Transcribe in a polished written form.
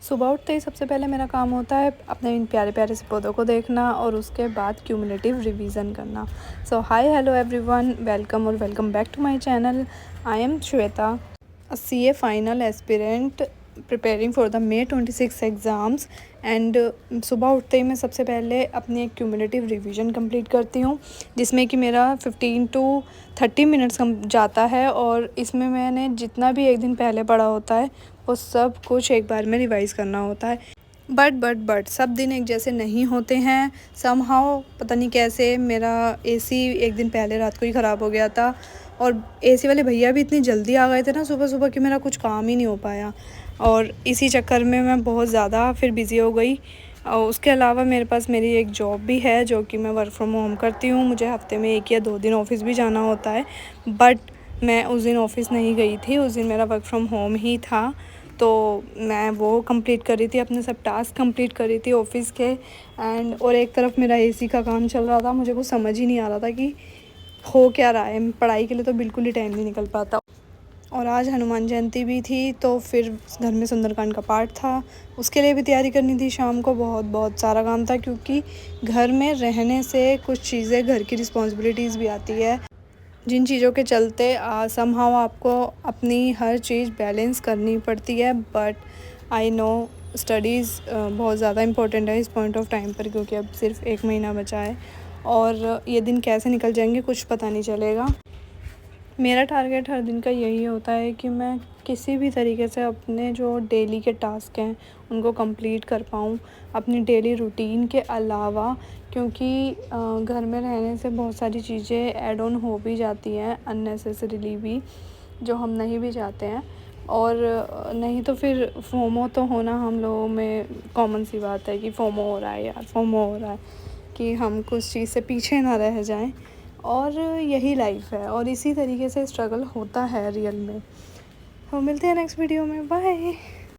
सुबह उठते ही सबसे पहले मेरा काम होता है अपने इन प्यारे प्यारे से पौधों को देखना और उसके बाद क्यूमुलेटिव रिवीजन करना। So hi hello everyone, welcome और welcome back to my channel. I am Shweta, a CA final aspirant preparing for the May 26 exams and सुबह उठते ही मैं सबसे पहले अपनी एक क्यूमुलेटिव रिवीजन कंप्लीट करती हूँ, जिसमें कि मेरा 15 to 30 मिनट्स जाता है। और इसमें मैंने जितना भी एक दिन पहले पढ़ा होता है वो सब कुछ एक बार में रिवाइज़ करना होता है। बट सब दिन एक जैसे नहीं होते हैं। समहाउ पता नहीं कैसे मेरा एसी एक दिन पहले रात को ही ख़राब हो गया था और एसी वाले भैया भी इतनी जल्दी आ गए थे ना सुबह सुबह कि मेरा कुछ काम ही नहीं हो पाया और इसी चक्कर में मैं बहुत ज़्यादा फिर बिज़ी हो गई। और उसके अलावा मेरे पास मेरी एक जॉब भी है जो कि मैं वर्क फ्रॉम होम करती हूँ। मुझे हफ्ते में 1 या 2 दिन ऑफ़िस भी जाना होता है, बट मैं उस दिन ऑफ़िस नहीं गई थी। उस दिन मेरा वर्क फ्रॉम होम ही था, तो मैं वो कंप्लीट कर रही थी, अपने सब टास्क कंप्लीट कर रही थी ऑफ़िस के। और एक तरफ मेरा एसी का काम चल रहा था। मुझे कुछ समझ ही नहीं आ रहा था कि हो क्या रहा है। पढ़ाई के लिए तो बिल्कुल ही टाइम नहीं निकल पाता। और आज हनुमान जयंती भी थी, तो फिर घर में सुंदरकांड का पाठ था, उसके लिए भी तैयारी करनी थी। शाम को बहुत सारा काम था, क्योंकि घर में रहने से कुछ चीज़ें, घर की रिस्पॉन्सिबिलिटीज़ भी आती है, जिन चीज़ों के चलते समहाउ आपको अपनी हर चीज़ बैलेंस करनी पड़ती है। बट आई नो स्टडीज़ बहुत ज़्यादा इम्पोर्टेंट है इस पॉइंट ऑफ टाइम पर, क्योंकि अब सिर्फ 1 महीना बचा है और ये दिन कैसे निकल जाएंगे कुछ पता नहीं चलेगा। मेरा टारगेट हर दिन का यही होता है कि मैं किसी भी तरीके से अपने जो डेली के टास्क हैं उनको कंप्लीट कर पाऊँ अपनी डेली रूटीन के अलावा, क्योंकि घर में रहने से बहुत सारी चीज़ें ऐड ऑन हो भी जाती हैं अननेसेसरीली भी, जो हम नहीं भी चाहते हैं। और नहीं तो फिर फोमो तो होना हम लोगों में कॉमन सी बात है कि फोमो हो रहा है यार, फोमो हो रहा है, कि हम कुछ चीज़ से पीछे ना रह जाएं। और यही लाइफ है और इसी तरीके से स्ट्रगल होता है रियल में। तो मिलते हैं नेक्स्ट वीडियो में, बाय।